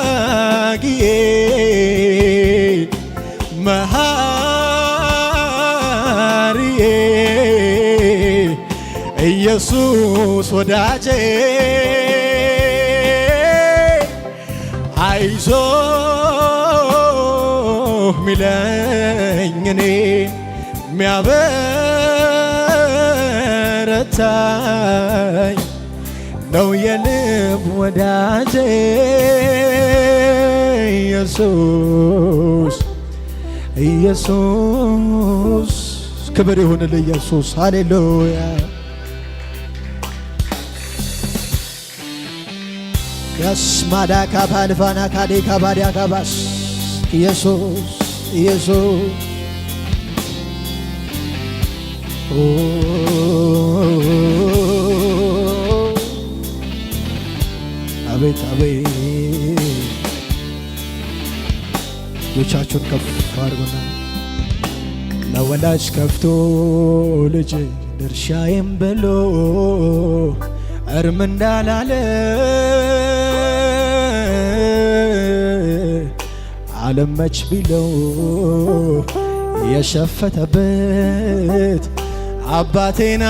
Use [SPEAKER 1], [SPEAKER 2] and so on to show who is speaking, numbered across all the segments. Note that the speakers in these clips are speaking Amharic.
[SPEAKER 1] ፈላጊዬ መሐሪዬ ኢየሱስ ወዳጄ አይዞህ ሚለኝ እኔ ሚያበረታኝ ነው የልብ ወዳጄ ኢየሱስ ኢየሱስ። ክብር ይሁንልህ ኢየሱስ። ሃሌሉያ ያስማዳካ ባልፋና ካዴካ ባዲያካ ባስ ኢየሱስ ኢየሱስ አቤት አቤት። ልጆቻችሁን ከፍ አድርጉና ለወላጅ ከፍቶ ልጅ ድርሻዬም ብሎ እርም እንዳላለ ዓለመች ቢለው የሸፈተበት አባቴን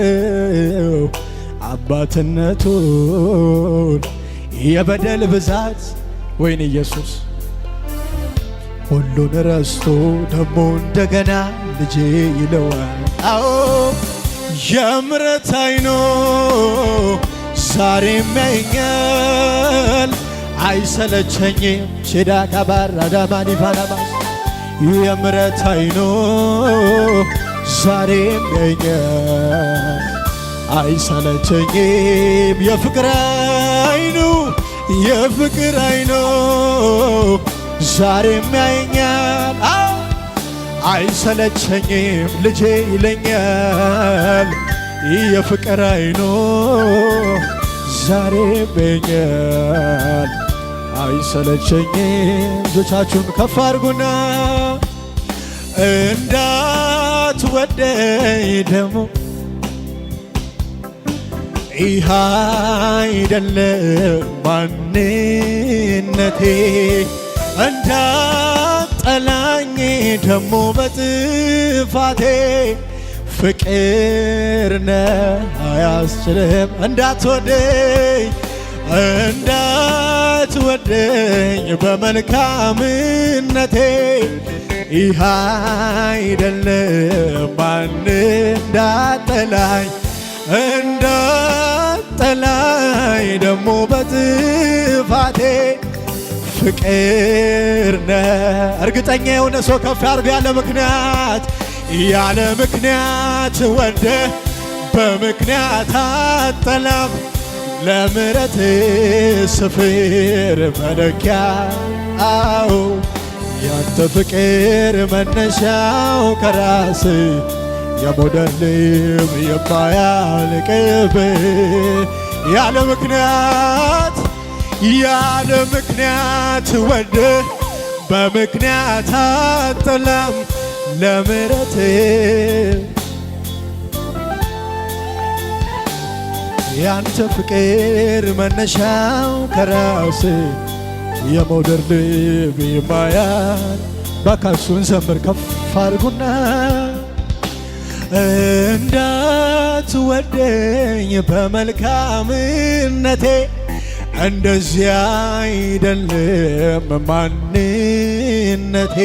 [SPEAKER 1] አለው አባትነቱን የበደል ብዛት ወይን ኢየሱስ ሁሉን ረስቶ ደሞ እንደገና ልጄ ይለዋል። አዎ የምሕረት ዓይኑ ዛሬም ያየኛል አይሰለቸኝም ቼዳ ካባራ ዳማኒ ባላማስ የምሕረት ዓይኑ ዛሬም ያየኛል አይሰለቸኝም የፍቅር ዓይኑ የፍቅር ዓይኑ ዛሬም ያየኛል አይሰለቸኝም ልጄ ይለኛል የፍቅር ዓይኑ ዛሬም ያየኛል አይሰለቸኝም። ልጆቻችሁን ከፍ አድርጉና እንዳትወደኝ ደግሞ ይህ አይደለም ማንነቴ እንዳትጠላኝ ደሞ በጥፋቴ ፍቅር ነህ አያስችልም እንዳትወደኝ እንዳትወደኝ በመልካምነቴ ይህ አይደለም ማን እንዳትጠላኝ እንዳትጠላኝ ደሞ በጥፋቴ ፍቅር ነህ። እርግጠኛ የሆነ ሰው ከፍ ያርግ ያለ ምክንያት ወደ በምክንያት አጠላም ለምሕረት ስፍር መለኪያ አዎ ያንተ ፍቅር መነሻው ከራስ የሞደል ልብ የማያልቅብ ያለ ምክንያት ወደ በምክንያት አጠላም ለምሕረት ያንተ ፍቅር መነሻው ከራስ የመውደድ ልብ የማያል ባካሱን ዘምር ከፍ አድርጉና እንዳትወደኝ በመልካምነቴ እንደዚያ አይደለም ማንነቴ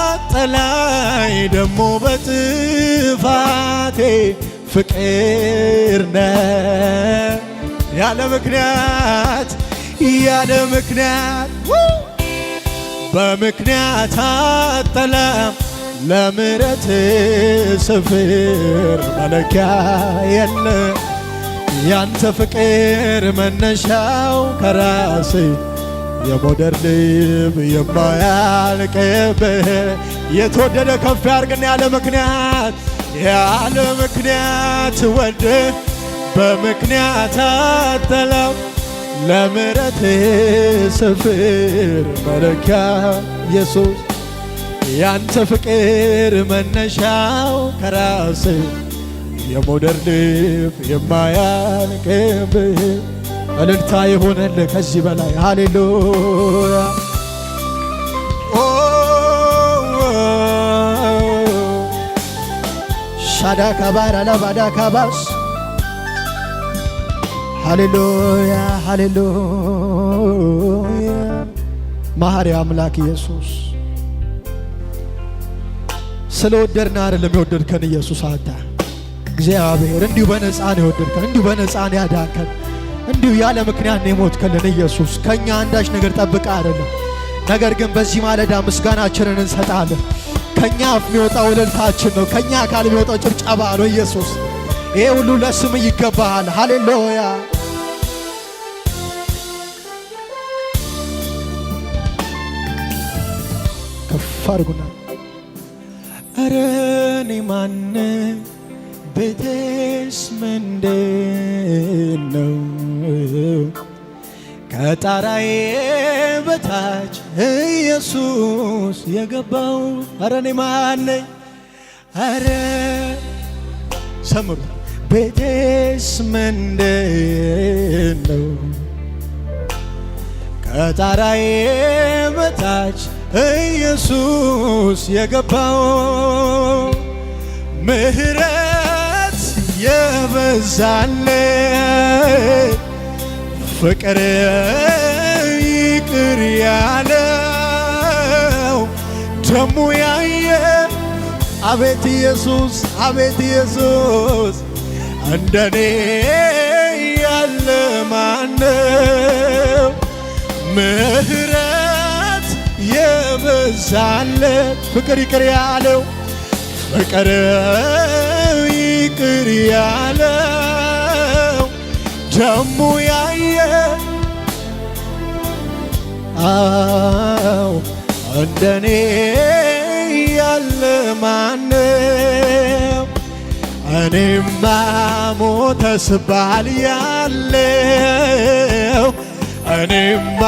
[SPEAKER 1] እንዳትጠላኝ ደሞ በጥፋቴ ፍቅር ነህ ያለ ምክንያት በምክንያት አጠላም ለምሕረት ስፍር መለኪያ የለ ያንተ ፍቅር መነሻው ከራስ የሞደር ልብ የማያልቅብህ የተወደደ ከፍ ያርግና ያለ ምክንያት ወደ በምክንያት አጠላም ለምሕረት ስፍር መለኪያ ኢየሱስ ያንተ ፍቅር መነሻው ከራስ የመውደድ ልብ የማያልቅብህ እልልታ ይሆንልህ ከዚህ በላይ ሃሌሉያ ሻዳ ካባራ ለባዳ ካባስ ሃሌሉያ ሃሌሉያ መሐሪ አምላክ ኢየሱስ ስለወደድን አይደለም የወደድከን ኢየሱስ አንተ እግዚአብሔር እንዲሁ በነፃ ነው የወደድከን እንዲሁ በነፃ ነው ያዳንከን እንዲሁ ያለ ምክንያት ነው የሞትከልን ኢየሱስ ከኛ አንዳች ነገር ጠብቀህ አይደለም ነገር ግን በዚህ ማለዳ ምስጋናችንን እንሰጣለን ከኛ አፍ የሚወጣው እልልታችን ነው ከኛ አካል የሚወጣው ጭብጨባ ነው ኢየሱስ ይሄ ሁሉ ለስም ይገባሃል ሃሌሉያ ከፋርጉና ኧረ እኔ ማነኝ ቤቴስ ምንድነው ከጣራዬ በታች ኢየሱስ የገባው ኧረ እኔ ማነኝ ኧረ ሰምሩ ቤቴስ ምንድነው ከጣራዬ በታች ኢየሱስ የገባው ምሕረት የበዛለት ፍቅር ይቅር ያለው ደሙ ያየ አቤት ኢየሱስ እንደኔ ያለ ማነው ምሕረት የበዛለት ፍቅር ይቅር ያለው ፍቅር ይቅር ያለው ደሙ ያየ እንደኔ ያለ ማነው እኔማ ሞተ ስባል ያለው እኔማ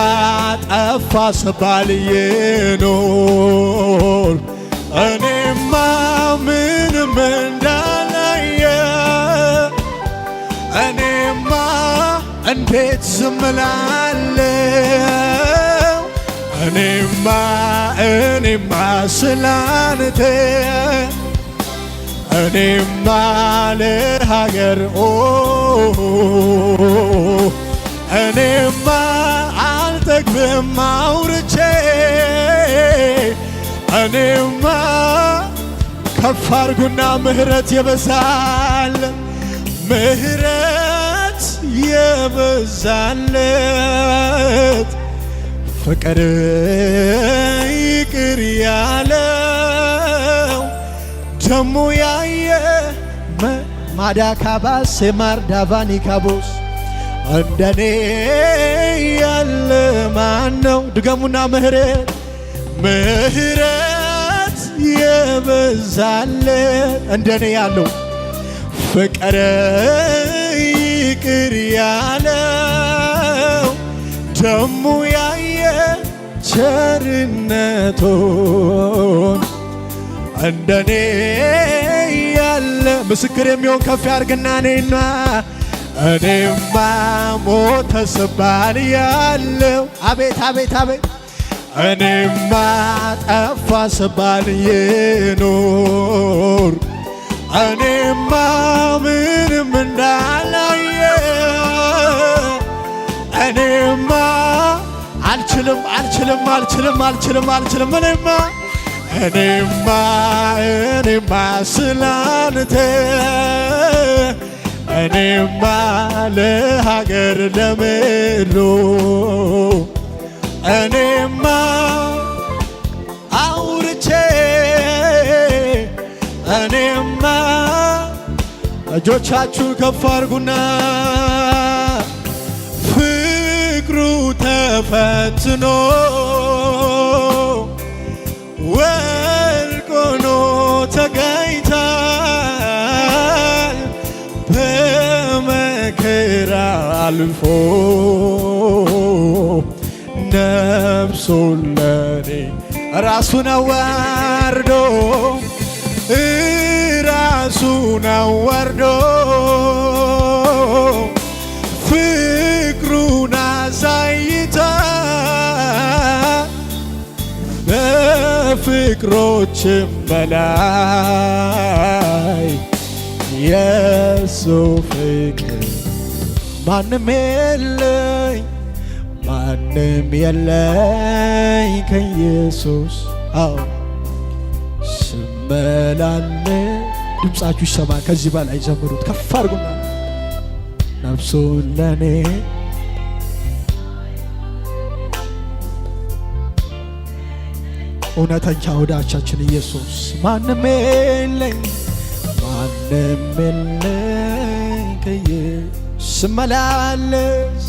[SPEAKER 1] ጠፋ ስባል የኖር እኔማ ምንም እንዳላየ እኔማ እንዴት ዝም እላለሁ እኔማ ስላንተ እኔማ ለሀገር እኔማ አልጠግብም አውርቼ እኔማ ከፍ አድርጉና ምሕረት የበዛለት ፍቅር ይቅር ያለው ደሙ ያየ ማዳካባስ ማርዳቫኒ ካቦስ እንደኔ ያለ ማነው ድገሙና ምሕረት የበዛለት እንደኔ ያለው ፍቅር ይቅር ያለው ደሙ ያየ ቸርነቱን እንደኔ ያለ ምስክር የሚሆን ከፍ ያርግና እኔማ ሞተ ስባል ያለው አቤት እኔማ ጠፋ ስባል የኖር እኔማ ምንም እንዳላየ እኔማ አልችልም እኔማ ስላንተ እኔማ ለሀገር ለምድሩ እኔማ አውርቼ እኔማ እጆቻችሁ ከፍ አድርጉና ፍቅሩ ተፈትኖ ወርቅ ሆኖ ተገኝቷል በመከራ አልፎ ነፍሱን ለኔ ራሱን አዋርዶ ራሱን አዋርዶ ፍቅሩን አሳይቷል። በፍቅሮችም በላይ የሱ ፍቅር ማንም የለኝ ማንም የለኝ ከኢየሱስ አዎ ስመላለ ድምፃችሁ ይሰማ። ከዚህ በላይ ዘምሩት ከፍ አድርጉና ነፍሱን ለኔ እውነተኛ ወዳጃችን ኢየሱስ ማንም የለኝ ማንም የለኝ ከኢየሱስ ስመላለስ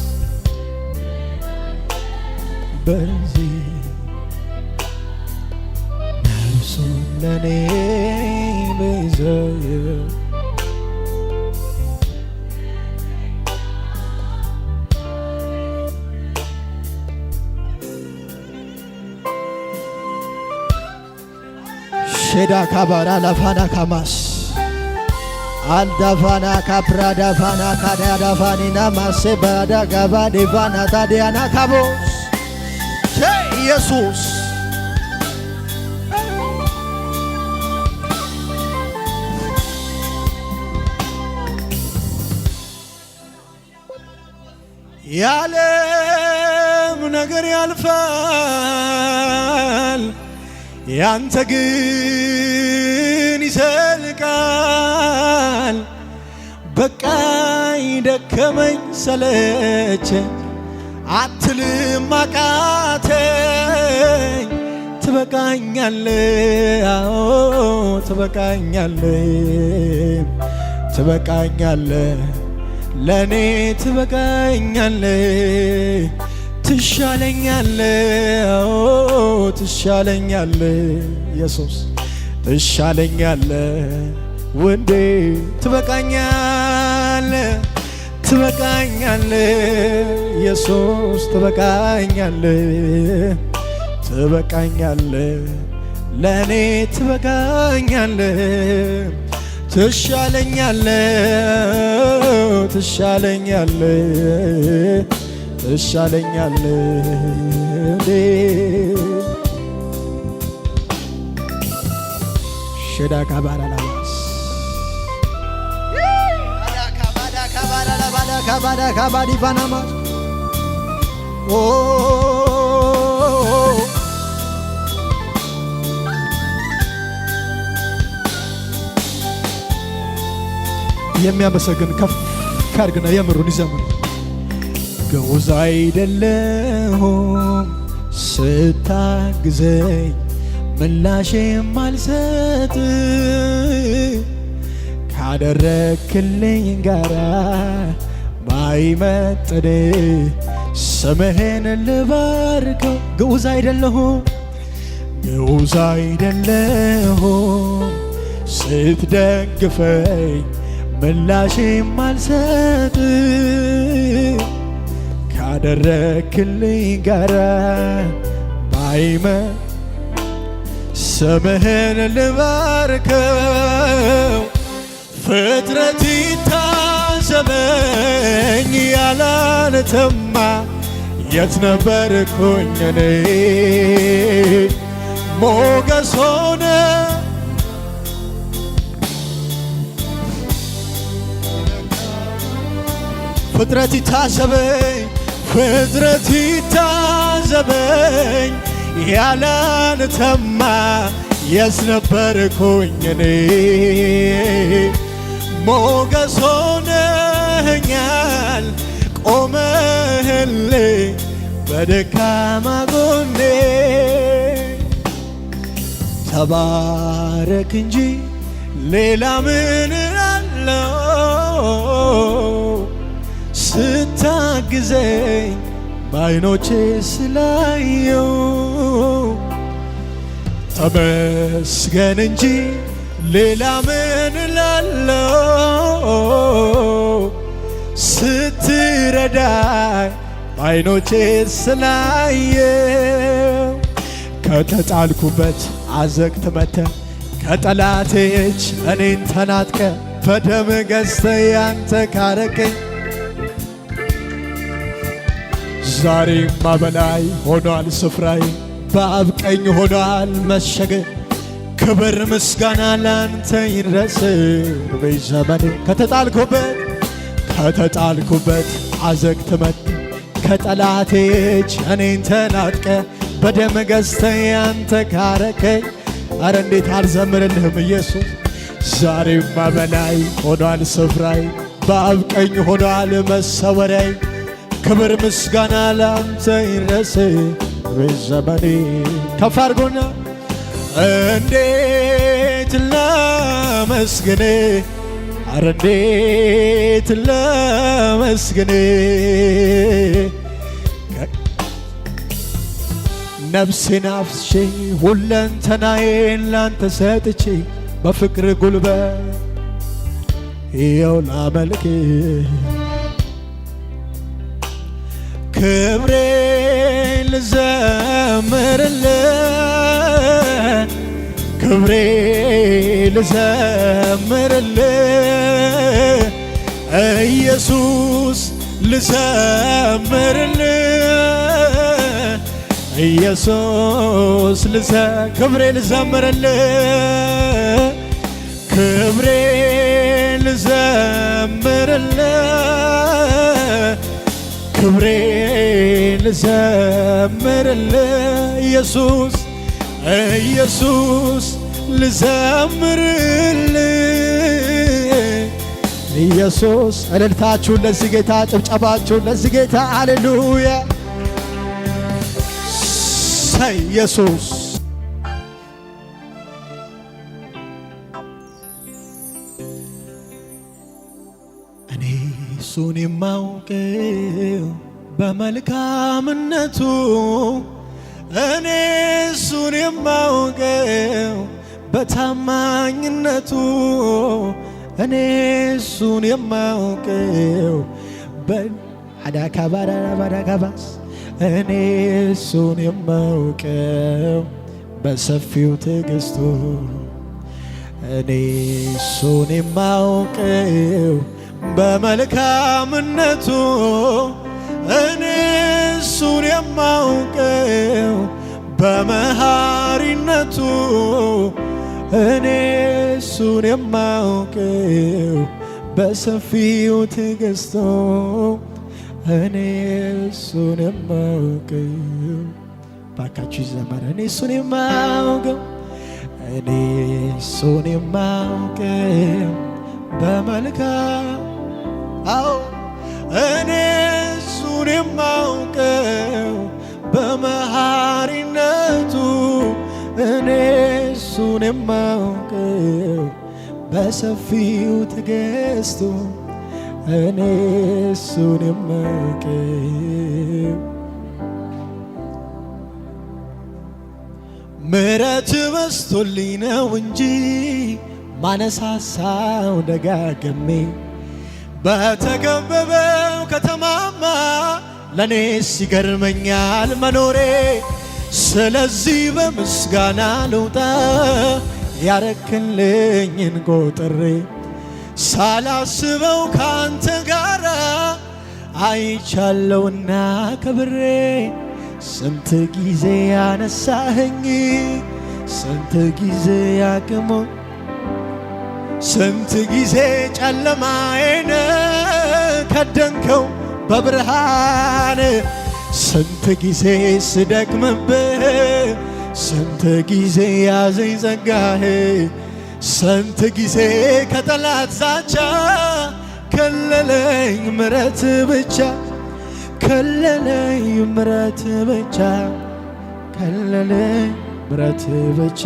[SPEAKER 1] በዚህ ነፍሱን ለኔ በዘየ ሼዳ ካባራ ላፋና ካማስ አልዳፋና ካፕራዳፋና ካዳዳፋኒና ማሴባዳ ጋባ ዴቫና ታዲያና ካቦስ ኢየሱስ ያለም ነገር ያልፋል ያንተ ግን ይዘልቃል። በቃኝ ደከመኝ ሰለቸኝ አትልም አቃተኝ ትበቃኛለህ አዎ ትበቃኛለህ ትበቃኛለህ ለኔ ትበቃኛለህ ትሻለኛለህ አዎ ትሻለኛለህ ኢየሱስ ትሻለኛለህ ወንዴ ትበቃኛለህ ትበቃኛለህ ኢየሱስ ትበቃኛለህ ትበቃኛለህ ለኔ ትበቃኛለህ ትሻለኛለህ ትሻለኛለህ ትሻለኛለህ ሼዳ ካባራላስ ካባዳ ካባዲ ባናማ ኦ የሚያመሰግን ከፍ ያርግና የምሩን ይዘምሩ። ገውዝ አይደለሁም ስታግዘኝ ምላሼም አልሰጥ ካደረክልኝ ጋራ ማይመጥን ስምህን ልባርከው። ግዑዝ አይደለሁም ግዑዝ አይደለሁም ስትደግፈኝ ምላሼም አልሰጥ ካደረክልኝ ጋራ ስምህን ልባርከው። ፍጥረት ይታዘበኝ ያላንተማ የት ነበርኩኝ እኔ ሞገስ ሆነ ፍጥረት ይታዘበኝ ፍጥረት ይታዘበኝ ያላንተማ የት ነበርኩኝ እኔ ሞገስ ሆነኸኛል ቆመህልኝ በደካማ ጎኔ ተባረክ እንጂ ሌላ ምን እላለሁ ስታግዘኝ በዓይኖቼ ስላየው ተመስገን እንጂ ሌላ ምን እላለሁ ስትረዳኝ በዓይኖቼ ስላየው ከተጣልኩበት አዘቅት መተህ ከጠላቴ እጅ እኔን ተናጥቀ በደም ገዝተ ያንተ ካረከኝ ዛሬማ በላይ ሆኗል ስፍራዬ በአብ ቀኝ ሆኗል መሸገ ክብር ምስጋና ላንተ ይድረስ በዘመኔ ከተጣልኩበት አዘግት መጥ ከጠላቴ እጅ እኔን ተናጥቀ በደም ገዝተ ያንተ ካረከኝ አረ እንዴት አልዘምርልህም ኢየሱስ ዛሬማ በላይ ሆኗል ስፍራዬ በአብ ቀኝ ሆኗል መሰወሪያዬ ክብር ምስጋና ላንተ ይድረስ በዘመኔ ከፍ አድርጎና እንዴት ላመስግን አረ እንዴት ላመስግን ነፍሴን አፍስሼ ሁለንተናዬን ላንተ ሰጥቼ በፍቅር ጉልበት ይኸው ላመልክ ክብሬን ልዘምርልህ ክብሬን ልዘምርልህ ኢየሱስ ልዘምርልህ ኢየሱስ ክብሬን ልዘምርልህ ክብሬን ልዘምርልህ ክብሬን ልዘምርልህ ኢየሱስ ልዘምርልህ ኢየሱስ እልልታችሁን ለዚህ ጌታ ጭብጨባችሁን ለዚህ ጌታ ሃሌሉያ ሳይ ኢየሱስ እኔ እሱን የማውቀው በመልካምነቱ እኔ እሱን የማውቀው በታማኝነቱ እኔ እሱን የማውቀው በአዳካባስ እኔ እሱን የማውቀው በሰፊው ትዕግስቱ እኔ እሱን የማውቀው በመልካምነቱ እኔ እሱን የማውቀው በመሃሪነቱ እኔ እሱን የማውቀው በሰፊው ትዕግስቱ እኔ እሱን የማውቀው ባካችሁ ዘመረ እኔ እሱን የማውቀው እኔ እሱን የማውቀው በመልካም እኔ እሱን የማውቀው በመሃሪነቱ እኔ እሱን የማውቀው በሰፊው ትዕግስቱ እኔ እሱን የማውቀው ምሕረት በዝቶልኝ ነው እንጂ ማነሳሳው ደጋግሜ በተከበበው ከተማማ ለኔስ ይገርመኛል መኖሬ ስለዚህ በምስጋና ልውጣ ያረክልኝን ቆጥሬ ሳላስበው ካንተ ጋራ አይቻለውና ከብሬ ስንት ጊዜ ያነሳኸኝ ስንት ጊዜ ያቅሞ ስንት ጊዜ ጨለማዬን ከደንከው በብርሃን ስንት ጊዜ ስደክምብህ ስንት ጊዜ ያዘኝ ጸጋህ ስንት ጊዜ ከጠላት ዛቻ ከለለኝ ምሕረት ብቻ ከለለኝ ምሕረት ብቻ ከለለኝ ምሕረት ብቻ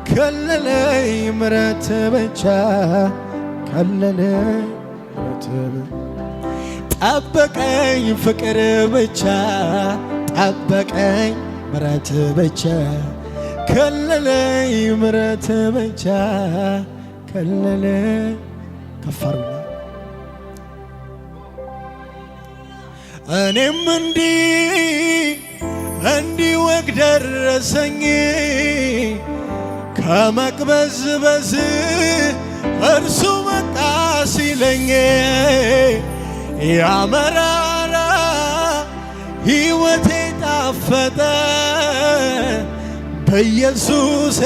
[SPEAKER 1] ከለለኝ ምሕረት ብቻ ከለለኝ ምሕረት ጠበቀኝ ፍቅር ብቻ ጠበቀኝ ምሕረት ብቻ ከለለኝ ምሕረት ብቻ ከለለኝ ከፈሩና እኔም እንዲህ ወግ ደረሰኝ ከመቅበዝበዝ እርሱ መጣ ሲለኝ ያመራራ ሕይወቴ ጣፈጠ በኢየሱሴ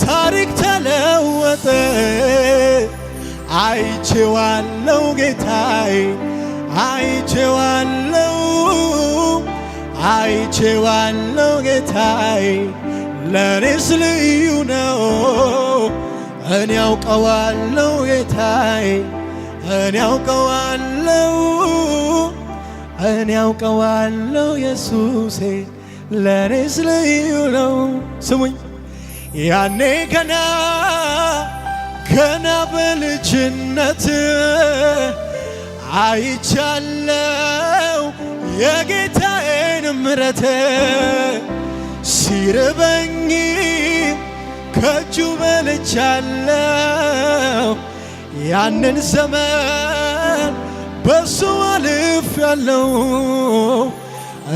[SPEAKER 1] ታሪክ ተለወጠ። አይቼዋለሁ ጌታዬ አይቼዋለሁ አይቼዋለሁ ጌታዬ ለኔስ ልዩ ነው። እኔ ያውቀዋለሁ ጌታዬ እኔ ያውቀዋለሁ እኔ ያውቀዋለሁ ኢየሱሴ ለኔስ ልዩ ነው። ስሙኝ ያኔ ገና በልጅነት አይቻለው የጌታዬን ምሕረት ሲርበኝ ከእጁ በልቻለው ያንን ዘመን በሱ አልፌያለሁ።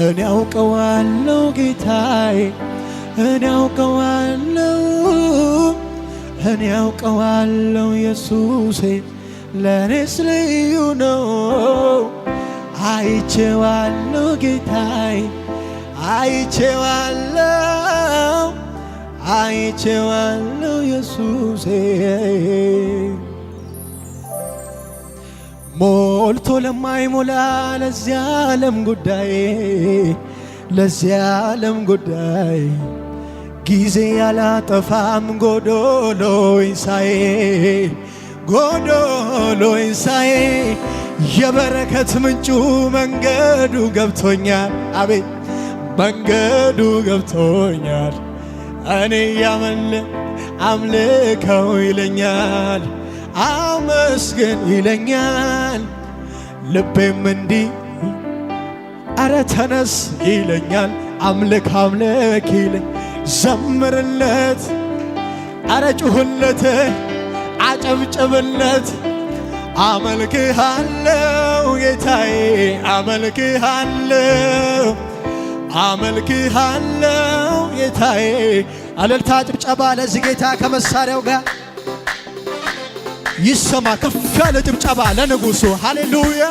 [SPEAKER 1] እኔ ያውቀዋለሁ ጌታዬ እኔ ያውቀዋለሁ እኔ ያውቀዋለሁ ኢየሱሴ ለኔስ ልዩ ነው። አይቼዋለሁ ጌታዬ አይቼዋለሁ አይቼዋለሁ ኢየሱሴ ሞልቶ ለማይሞላ ለዚያ ዓለም ጉዳይ ለዚያ ዓለም ጉዳይ ጊዜ ያላጠፋም ጎዶሎ ኢንሳዬ ጎዶሎ ኢንሳዬ የበረከት ምንጩ መንገዱ ገብቶኛል። አቤት መንገዱ ገብቶኛል። እኔ አምልከው ይለኛል አመስግን ይለኛል። ልቤም እንዲህ አረ ተነስ ይለኛል። አምልክ አምልክ ይለኝ ዘምርለት አረ ጩህለት አጨብጭብለት። አመልክሃለው ጌታዬ አመልክሃለው አመልክሃለው ጌታዬ። እልልታ ጭብጨባ ለዚህ ጌታ ከመሳሪያው ጋር ይሰማ። ከፍ ያለ ጭብጨባ ለንጉሡ ሃሌሉያ።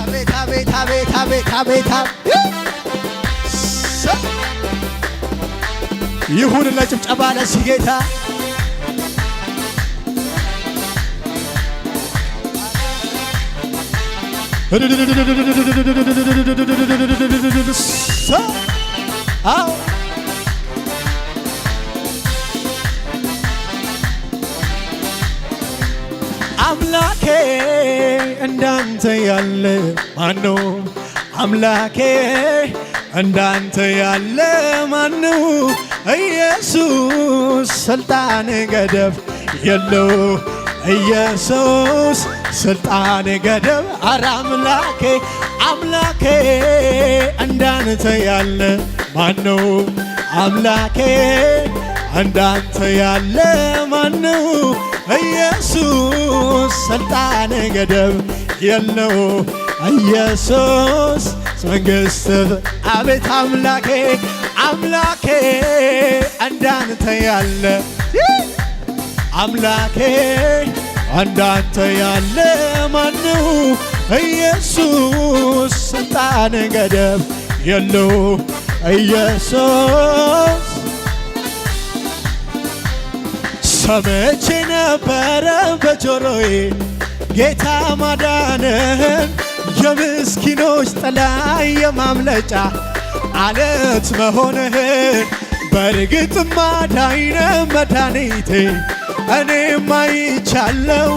[SPEAKER 1] አቤት አቤት አቤት አቤት አቤት ይሁን ለጭብጨባ ለዚህ ጌታ አምላኬ እንዳንተ ያለ ማነው? አምላኬ እንዳንተ ያለ ማነው? ኢየሱስ ስልጣን ገደብ የለው ኢየሱስ ስልጣን ገደብ አረ አምላኬ አምላኬ እንዳንተ ያለ ማነው? አምላኬ እንዳንተ ያለ ማነው? ኢየሱስ ስልጣን ገደብ የለው ኢየሱስ መንግሥት አቤት አምላኬ አምላኬ እንዳንተ ያለ አምላኬ እንዳንተ ያለ ማነው? ኢየሱስ ስልጣን ገደብ የለው ኢየሱስ ሰምቼ ነበረ በጆሮዬ ጌታ ማዳንህን የምስኪኖች ጥላ የማምለጫ አለት መሆንህን በርግጥም አዳኝ ነህ መድኃኒቴ እኔም አይቻለው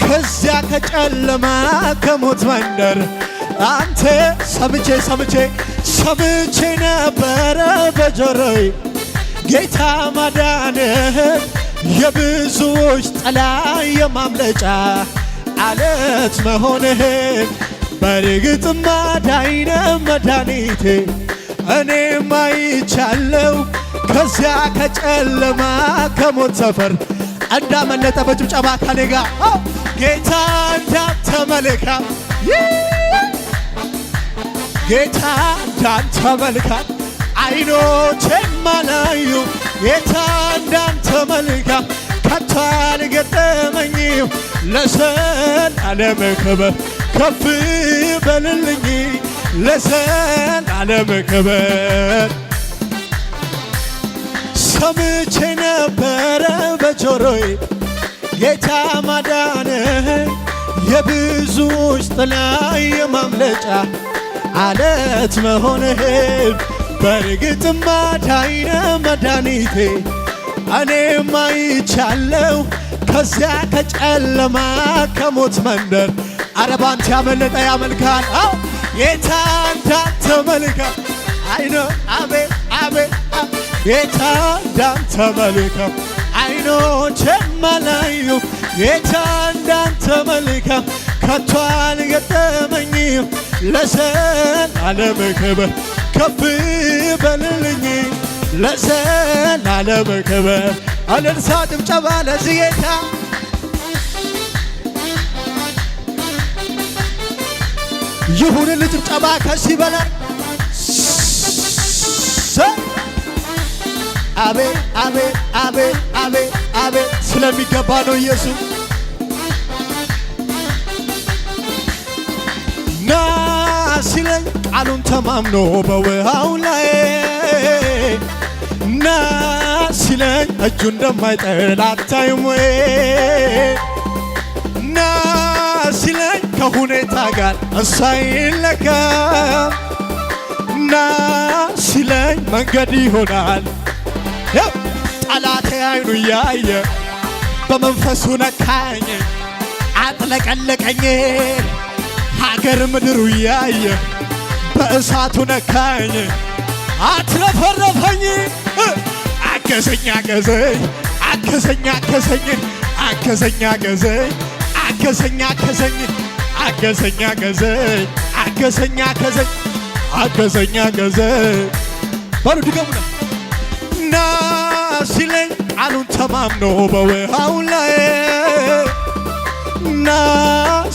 [SPEAKER 1] ከዚያ ከጨለማ ከሞት መንደር አንተ ሰምቼ ነበረ በጆሮዬ ጌታ ማዳንህን የብዙዎች ጥላ የማምለጫ አለት መሆንህን በርግጥም አዳኝ ነህ መድኃኒቴ እኔም አይቻለው ከዚያ ከጨለማ ከሞት ሰፈር እንዳመለጠ በጭብጨባ ካኔ ጋር ጌታ እንዳንተ መልካም ጌታ እንዳንተ መልካም አይኖቼም አላዩ ጌታ እንዳንተ መልካም ከቶ አልገጠመኝም። ለዘላለም ክብር ከፍ በልልኝ ለዘላለም ክብር። ሰምቼ ነበረ በጆሮዬ ጌታ ማዳንህ የብዙዎች ጥላ የማምለጫ አለት መሆንህን በርግጥም አዳኝ ነህ መድኃኒቴ። እኔም አይቻለሁ ከዚያ ከጨለማ ከሞት መንደር። አረ ባንተ ያመለጠ ያመልካል ጌታ እንዳንተ መልካም አይኖ አቤት አቤት ጌታ እንዳንተ መልካም አይኖቼም አላዩ ጌታ እንዳንተ መልካም ከቶ አልገጠመኝም። ለዘላለም ክብር ከፍ በልልኝ ለዘላለም ክብር። እልልታ ጭብጨባ ለዚህ ጌታ ይሁንልህ። ጭብጨባ ከዚህ በላይ አቤት አቤት አቤት አቤት አቤት ስለሚገባ ነው ኢየሱስ። ና ሲለኝ ቃሉን ተማምኖ በውሃው ላይ ና ሲለኝ እጁ እንደማይጥል አታይም ወይ? ና ሲለኝ ከሁኔታ ጋር እሱ አይለካም። ና ሲለኝ መንገድ ይሆናል። ጠላቴ አይኑ እያየ በመንፈሱ ነካኝ አጥለቀለቀኝ። ሀገር ምድሩ እያየ በእሳቱ ነካኝ አትረፈረፈኝ። አገዘኝ አገዘኝ አገዘኝ አገዘኝ አገዘኝ አገዘኝ አገዘኝ አገዘኝ አገዘኝ አገዘኝ አገዘኝ አገዘኝ አገዘኝ አገዘኝ። በሉ ድገሙና ና ሲለኝ ቃሉን ተማምኖ በውሃው ላይ ና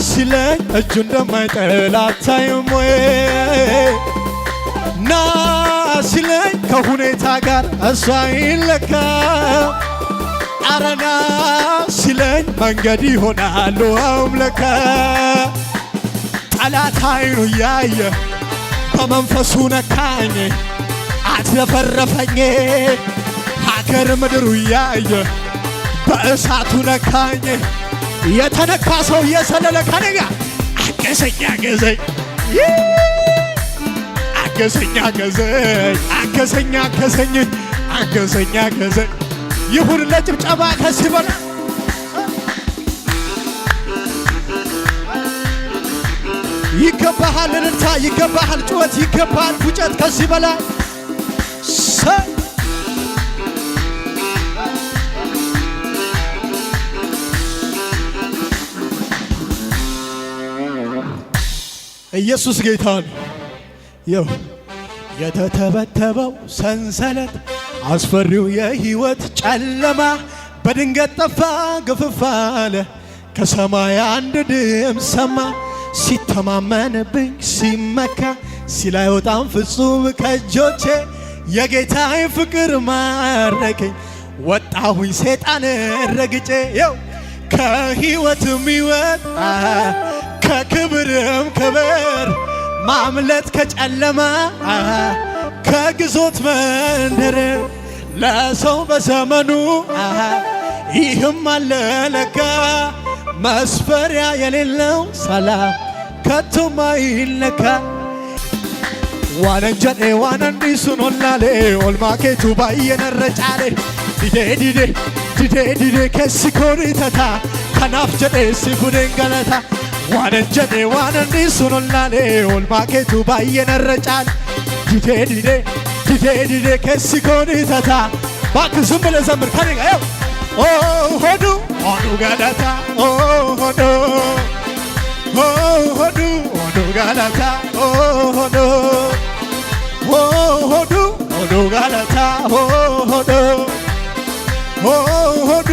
[SPEAKER 1] ሲለኝ እጁ እንደማይጥል አታይም ወይ? ና ሲለኝ ከሁኔታ ጋር እሱ አይለካም። ኧረ ና ሲለኝ መንገድ ይሆናል አምለካ። ጠላት አይኑ እያየ በመንፈሱ ነካኝ አትረፈረፈኝ። ሀገር ምድሩ እያየ በእሳቱ ነካኝ። የተነካ ሰው እየሰለለ ከነጋ አገዘኝ አገዘኝ አገዘኝ አገዘኝ አገዘኝ አገዘኝ አገዘኝ አገዘኝ። ይሁን ለጭብጨባ ከዚህ በላይ ይገባሃል። እልልታ ይገባሃል። ጩኸት ይገባሃል። ፉጨት ከዚህ በላይ ኢየሱስ ጌታ ነው። ይው የተተበተበው ሰንሰለት አስፈሪው የሕይወት ጨለማ በድንገት ጠፋ ግፍፍ አለ። ከሰማይ አንድ ድምፅ ሰማ ሲተማመንብኝ ሲመካ ሲል አይወጣም ፍጹም ከእጆቼ የጌታዬ ፍቅር ማረከኝ። ወጣሁኝ ሰይጣንን ረግጬ ይው ከሕይወትም ሕይወት ከክብርም ክብር ማምለጥ ከጨለማ ከግዞት መንደር ለሰው በዘመኑ ይህም አለ ለካ መስፈሪያ የሌለው ሰላም ከቶም አይለካ። ዋነንጀኔ ዋነንዲሱን ኦላሌ ኦልማኬቱ ባየነረጫሌ ዲዴ ዲዴ ዲዴ ዲዴ ከሲኮኒ ተታ ከናፍ ጀዴ ሲፉዴን ገለታ ዋነንጀኔ ዋነንዲሱን ኦላሌ ኦልማኬቱ ባየነረጫሌ ዲዴ ዲዴ ዲዴ ዲዴ ከሲኮኒ ተታ ባክ ዝም ብለህ ዘምር ከኔ ጋር ኦ ሆዱ ሆዱ ጋዳታ ኦ ሆዱ ኦ ሆዱ ሆዱ ጋዳታ ኦ ሆዱ ኦ ሆዱ ሆዱ ጋዳታ ኦ ሆዱ ኦ ሆዱ።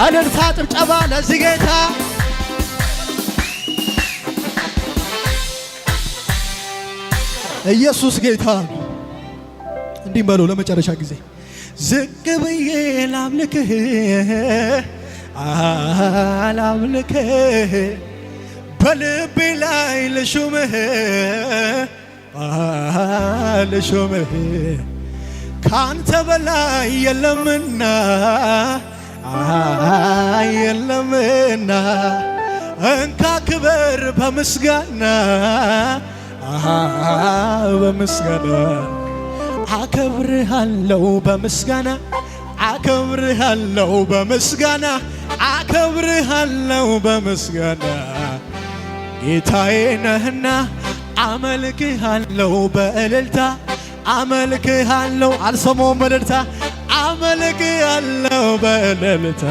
[SPEAKER 1] እልልታ ጭብጨባ ለዚህ ጌታ። ኢየሱስ ጌታ እንዲህ በለው ለመጨረሻ ጊዜ ዝቅ ብዬ ላምልክህ ላምልክህ በልቤ ላይ ልሹምህ ልሹምህ ካንተ በላይ የለምና የለምና እንካ ክበር በምስጋና በምስጋና አከብርሃለሁ በምስጋና አከብርሃለሁ በምስጋና አከብርሃለሁ በምስጋና ጌታዬ ነህና አመልክሃለሁ በእልልታ አመልክሃለሁ አልሰማውም በእልልታ አመልክሃለሁ በእልልታ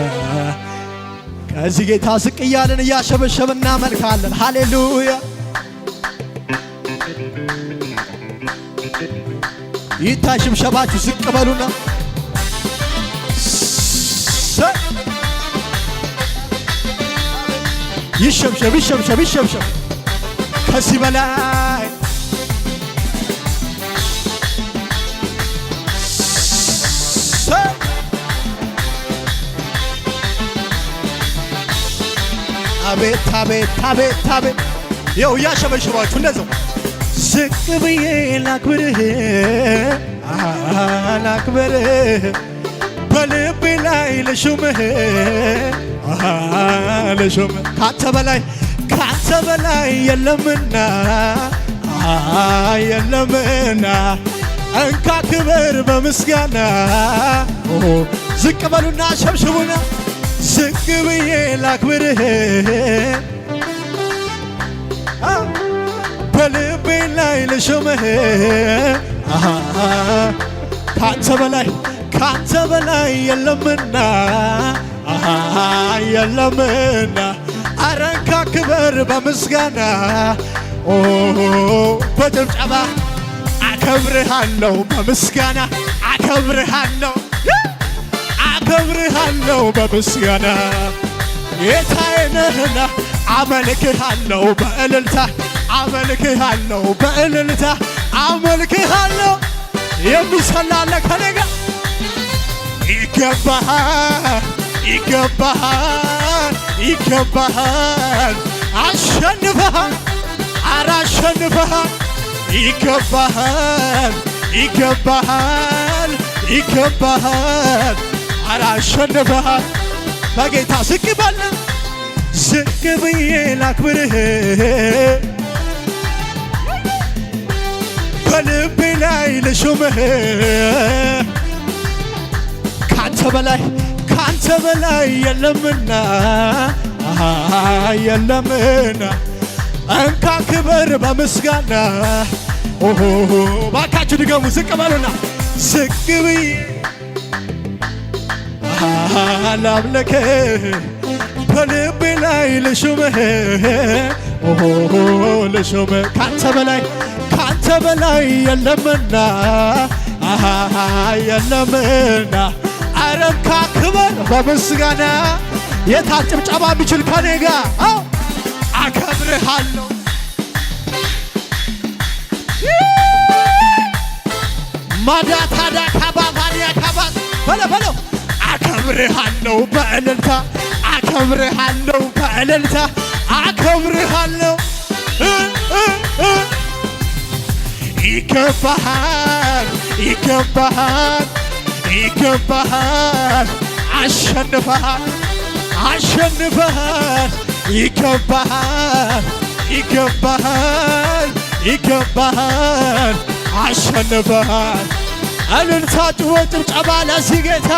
[SPEAKER 1] ከዚህ ጌታ ዝቅ እያልን እያሸበሸብን እናመልካለን። ሃሌሉያ ይታይ ሽብሸባችሁ ዝቅ በሉና ይሸብሸብ ይሸብሸብ ይሸብሸብ ከዚህ በላይ አቤት አቤት አቤት አቤት ይኸው እያሸበሸባችሁ እንደዛው ዝቅ ብዬ ላክብርህ ላክብርህ በልቤ ላይ ልሹምህ ልሹምህ ካንተ በላይ የለምና የለምና እንካ ክብር በምስጋና ዝቅ በሉና ሸብሽቡና ዝቅ ብዬ ላክብርህ በልቤ ላይ ልሹምህ ካንተ በላይ የለምና የለምና ኧረ እንካ ክብር በምስጋና በጭብጨባ አከብርሃለሁ በምስጋና አከብርሃለሁ በምስጋና ጌታዬ ነህና አመልክሃለሁ በእልልታ አመልክሃለሁ በእልልታ አመልክሃለሁ የሚሰላለ ከኔ ጋር ይገባሃል ይገባሃል ይገባሃል አሸንፈሃል ኧረ አሸንፈሃል ይገባሃል ይገባሃል ይገባሃል ኧረ አሸንፈሃል በጌታ ዝቅ በል ዝቅ ብዬ ላክብርህ በልቤ ላይ ልሹምህ ካንተ በላይ የለምና የለምና እንካ ክብር በምስጋና ባካችሁ ድገሙ ዝቅ በሉና ዝቅ ብዬ ላምልክህ በልቤ ላይ ልሹምህ ልሹምህ ካንተ በላይ የለምና የለምና ኧረ እንካ ክብር በምስጋና የታል ጭብጨባ የሚችል ከኔ ጋር አከብርሃለሁ ማዳታዳ ካባባሪያ ካባስ በለው አከብርሃለሁ በእልልታ አከብርሃለሁ በእልልታ አከብርሃለሁ ይገባሃል ይገባሃል ይገባሃል አሸንፈሃል አሸንፈሃል ይገባሃል ይገባሃል ይገባሃል አሸንፈሃል እልልታ ጩኸት ጭብጨባ ለዚህ ጌታ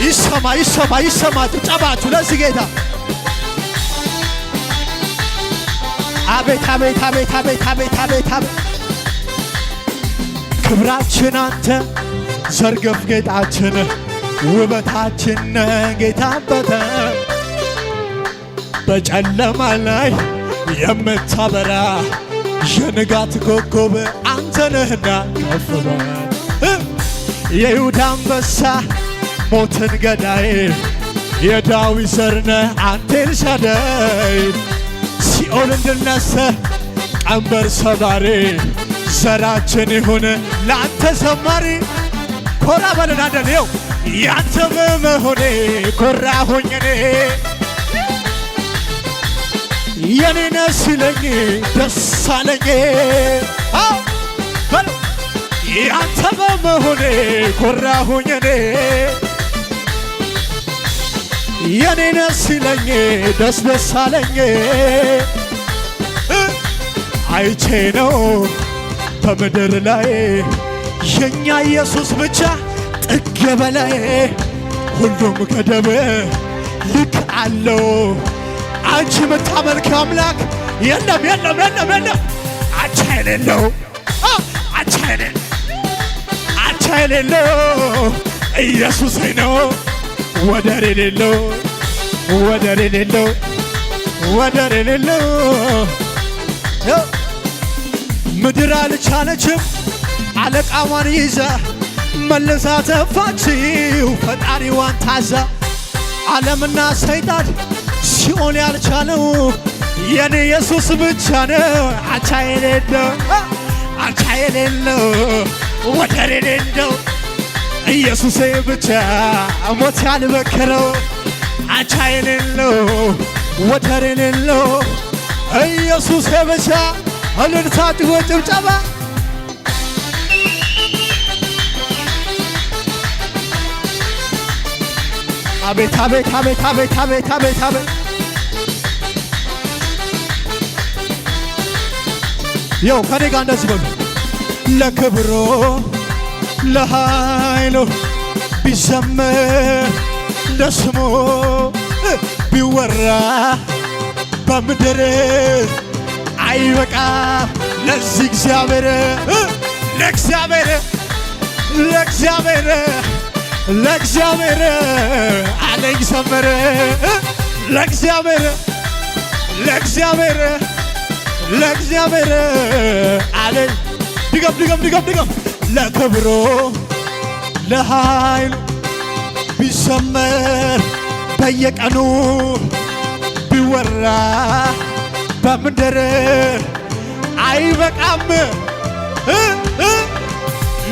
[SPEAKER 1] ይሰማ ይሰማ ይሰማ ጭብጨባችሁ ለዚህ ጌታ አቤት አቤት አቤት አቤት አቤት አቤት አቤት ክብራችን አንተ ዘርገፍ ጌጣችን ውበታችን ጌታ አንተ በጨለማ ላይ የምታበራ የንጋት ኮከብ አንተ ነህና ከፍ በል የይሁዳ አንበሳ ሞትን ገዳይ የዳዊት ዘር ነህ አንተ ኤልሻዳይ ሲኦል እንድነሳ ቀንበር ሰባሪ ዘራችን ይሁን ላንተ ዘማሪ ኮራ በለን አደኔው ያንተ በመሆኔ ኮራሁኝ እኔ የኔ ነህ ሲለኝ ደስ አለኝ ያንተ በመሆኔ ኮራሁኝ እኔ የኔ ነህ ሲለኝ ደስ ደስ አለኝ አይቼ ነው በምድር ላይ የኛ ኢየሱስ ብቻ ጥግ በላይ ሁሉም ገደብ ልክ አለው አንቺ የምታመልክ አምላክ የለም የለም የለም የለም አቻ የሌለው አቻ የሌለው ኢየሱስ ነው ወደር የሌለው ወደር የሌለው ወደር የሌለው ምድር አልቻለችም አለቃዋን ይዛ መልሳ ተፋችው ፈጣሪዋን ታዛ ዓለምና ሰይጣን ሲኦል ያልቻለው የኔ ኢየሱስ ብቻ ነው አቻ የሌለው ወደር የሌለው ኢየሱሴ ብቻ ሞት ያልበከረው አቻ የሌለው ወደር የሌለው ኢየሱሴ ብቻ እልልታ ጭብጨባ አቤት አቤት አቤት አቤት አቤት አቤት አቤት ያው ከኔ ጋር እንደዚህ በሉ ለክብሮ ለኃይሉ ቢዘመር ለስሙ ቢወራ በምድር አይበቃ ለዚህ እግዚአብሔር ለእግዚአብሔር አለኝ ዘመረ ለእግዚአብሔር አለኝ ድገም ለክብሮ ለኃይሉ ቢዘመር በየቀኑ ቢወራ በምድር አይበቃም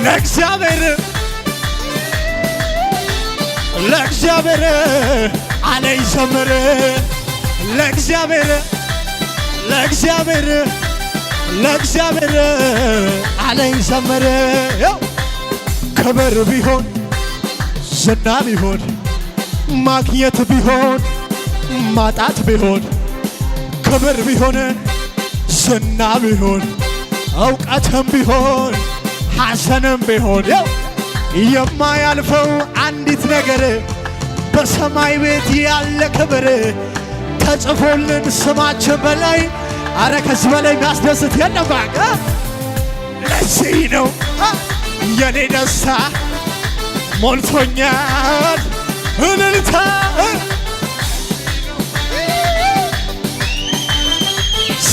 [SPEAKER 1] ለእግዚአብሔር አለኝ ዘመረ ለእግዚአብሔር አለኝ ዘመረ ክብር ቢሆን ዝና ቢሆን ማግኘት ቢሆን ማጣት ቢሆን ክብር ቢሆን ዝና ቢሆን እውቀትም ቢሆን ሐዘንም ቢሆን የማያልፈው አንዲት ነገር በሰማይ ቤት ያለ ክብር ተጽፎልን ስማችን በላይ አረ ከዚህ በላይ የሚያስደስት የለም ባክ ለዚህ ነው የኔ ደስታ ሞልቶኛል እልልታ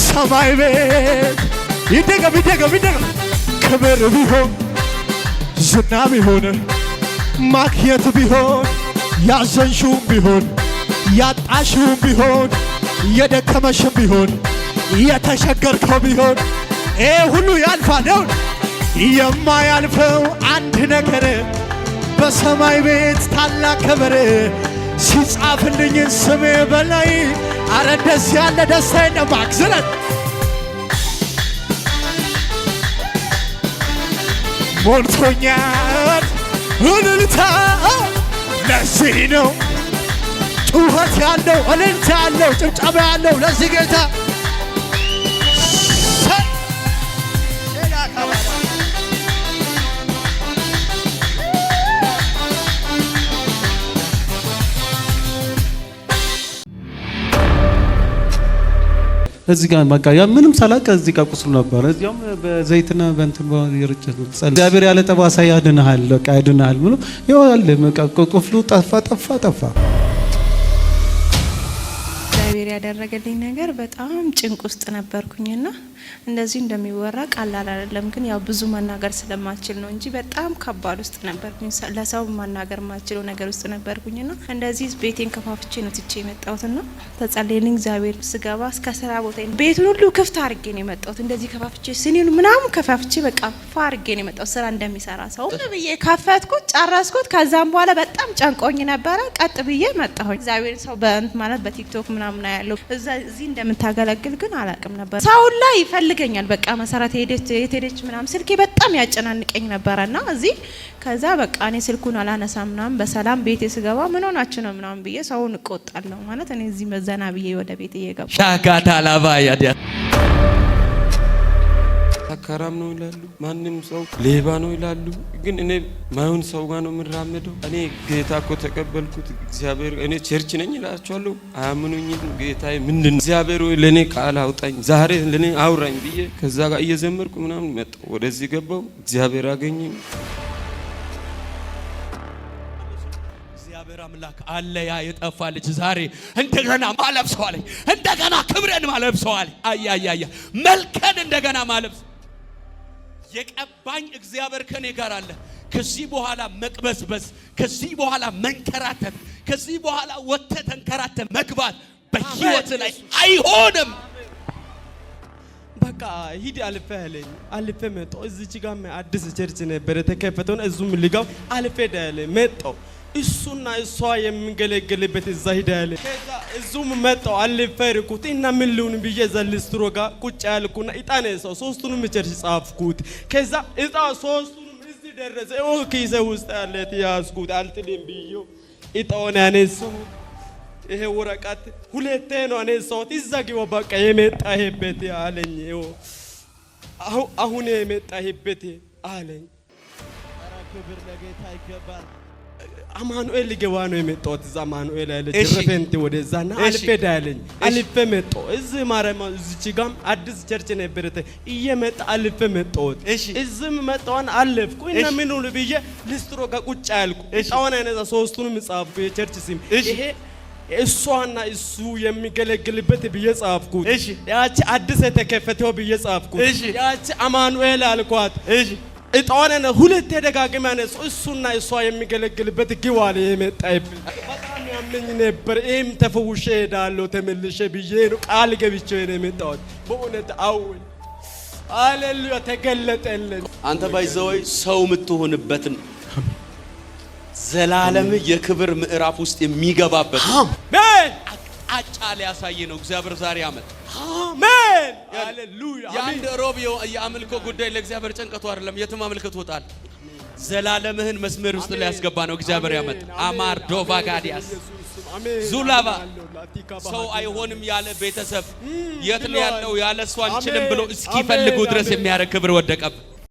[SPEAKER 1] ሰማይ ቤት ይደገም ክብር ቢሆን ዝና ቢሆን ማግኘት ቢሆን ያዘንሽውም ቢሆን ያጣሽውም ቢሆን የደከመሽም ቢሆን የተሸገርከው ቢሆን ሁሉ ያልፋል። የማያልፈው አንድ ነገር በሰማይ ቤት ታላቅ ክብር ሲጻፍልኝ ስሜ በላይ አረ ደስ ያለ ደስታ የለባክ ዝለት ሞልቶኛል እልልታ ለዚህ ነው ጩኸት ያለው እልልታ ያለው ጭብጨባ ያለው ለዚህ ጌታ
[SPEAKER 2] እዚህ ጋር በቃ ያ ምንም ሳላቀ እዚህ ጋር ቁስሉ ነበር። እዚያም በዘይትና በእንትን ይርጨት እግዚአብሔር ያለ ጠባሳ ያድንሃል፣ በቃ ያድንሃል ብሎ ይዋል በቃ ቁስሉ ጠፋ።
[SPEAKER 3] እግዚአብሔር ያደረገልኝ ነገር በጣም ጭንቅ ውስጥ ነበርኩኝና እንደዚህ እንደሚወራ ቀላል አይደለም። ግን ያው ብዙ መናገር ስለማልችል ነው እንጂ በጣም ከባድ ውስጥ ነበርኩኝ። ለሰው መናገር ማልችለው ነገር ውስጥ ነበርኩኝና እንደዚህ ቤቴን ከፋፍቼ ነው ትቼ የመጣሁትና ተጸልየልኝ እግዚአብሔር ስገባ እስከ ስራ ቦታ ቤቱን ሁሉ ክፍት አድርጌ ነው የመጣሁት። እንደዚህ ከፋፍቼ ስኒኑ ምናምን ከፋፍቼ በቃ ፋ አድርጌ ነው የመጣሁት ስራ እንደሚሰራ ሰው ብዬ ከፈትኩት ጨረስኩት። ከዛም በኋላ በጣም ጨንቆኝ ነበረ። ቀጥ ብዬ መጣሁኝ። እግዚአብሔር ሰው በእንት ማለት በቲክቶክ ምናምን ያለው እዚህ እንደምታገለግል ግን አላውቅም ነበር። ሰው ላይ ይፈልገኛል በቃ መሰረት ሄደች ምናምን ስልኬ በጣም ያጨናንቀኝ ነበርና እዚህ ከዛ በቃ እኔ ስልኩን አላነሳም ምናምን በሰላም ቤቴ ስገባ ምን ሆናችሁ ነው ምናምን ብዬ ሰውን እቆጣለሁ ማለት እኔ እዚህ መዘና ብዬ ወደ ቤቴ እየገባሁ
[SPEAKER 4] ሻካታ ላባ ያዲያ አካራም ነው ይላሉ። ማንንም ሰው ሌባ ነው ይላሉ። ግን እኔ ማይሆን ሰው ጋር ነው የምራመደው። እኔ ጌታ እኮ ተቀበልኩት። እግዚአብሔር እኔ ቸርች ነኝ እላቸዋለሁ። አያምኑኝም። ጌታዬ ምንድን ነው እግዚአብሔር ወይ ለኔ ቃል አውጣኝ ዛሬ ለኔ አውራኝ ብዬ ከዛ ጋር እየዘመርኩ ምናምን መጣሁ። ወደዚህ ገባው። እግዚአብሔር አገኘኝ። እግዚአብሔር አምላክ አለ። ያ የጠፋ ልጅ ዛሬ እንደገና ማለብሰው አለኝ። እንደገና ክብረን ማለብሰው አለኝ። አያያያ መልከን እንደገና ማለብሰው የቀባኝ እግዚአብሔር ከኔ ጋር አለ። ከዚህ በኋላ መቅበዝበዝ፣ ከዚህ በኋላ መንከራተት፣ ከዚህ በኋላ ወጥተህ ተንከራተህ መግባት በህይወት ላይ አይሆንም።
[SPEAKER 5] በቃ ሂድ አልፈ ያለኝ አልፈ መጣሁ። እዚች ጋር አዲስ ቸርች ነበር የተከፈተው። እዙም ልጋው አልፈ ዳለ መጣሁ። እሱና እሷ የሚገለገልበት እዛ ሂዳለ። ከዛ እዙም መጣው አልፈርኩት እና ምን ልሁን ብዬ ዘልስትሮ ጋር ቁጭ ያልኩና እጣን ሰው ሶስቱንም ቸርች ጻፍኩት። ከዛ እጣ ሶስቱንም እዚህ ደረሰ። ኪሴ ውስጥ ያለት ያስኩት አልጥልም ብዬ እጣውን ያነሳው። ይሄ ወረቀት ሁለቴ ነው አነሳሁት። እዛ ግባ በቃ የመጣህበት አለኝ። አሁን የመጣህበት አለኝ። ኧረ ክብር ለጌታ ይገባል። አማኑኤል ሊገባ ነው የመጣሁት። እዛ አማኑኤል ያለ ጀረፈንት ወደዛና አልፈ ዳለኝ። አልፈ መጣሁ። እዚህ ማረማ እዚች ጋም አዲስ ቸርች ነበረተ እየመጣ አልፈ መጣሁት። እዚህም መጣሁን አለፍኩ እና ምን ሁሉ ብዬ ልስትሮ ጋር ቁጭ ያልኩ እጣውን አይነዛ ሶስቱንም ጻፍኩ። የቸርች ስም ይሄ እሷና እሱ የሚገለግልበት ብዬ ጻፍኩት። ያቺ አዲስ የተከፈተው ብዬ ጻፍኩት። ያቺ አማኑኤል አልኳት። እጣውን ሁለት ደጋግማ ነስ እሱና እሷ የሚገለግልበት ግዋል የመጣይብኝ በጣም ያመኝ ነበር። እም ተፈውሼ ሄዳለሁ ተመልሼ ብዬ ነው ቃል ገብቼ ነው የመጣሁት። በእውነት አውል ሃሌሉያ ተገለጠልኝ።
[SPEAKER 4] አንተ ባይዘወይ ሰው የምትሆንበትን ዘላለም የክብር ምዕራፍ ውስጥ የሚገባበት አሜን አቅጣጫ ሊያሳይ ነው እግዚአብሔር ዛሬ አመጣ። አሜን ሃሌሉያ። ያንደ ሮብ የአምልኮ ጉዳይ ለእግዚአብሔር ጭንቀቱ አይደለም። የትም አምልከት ወጣል። ዘላለምህን መስመር ውስጥ ሊያስገባ ነው እግዚአብሔር ያመጣ። አማር ዶቫጋዲያስ ዙላባ ሰው አይሆንም ያለ ቤተሰብ የት ነው ያለው ያለ እሱ አንችልም ብሎ እስኪፈልጉ ድረስ የሚያረግ ክብር ወደቀብ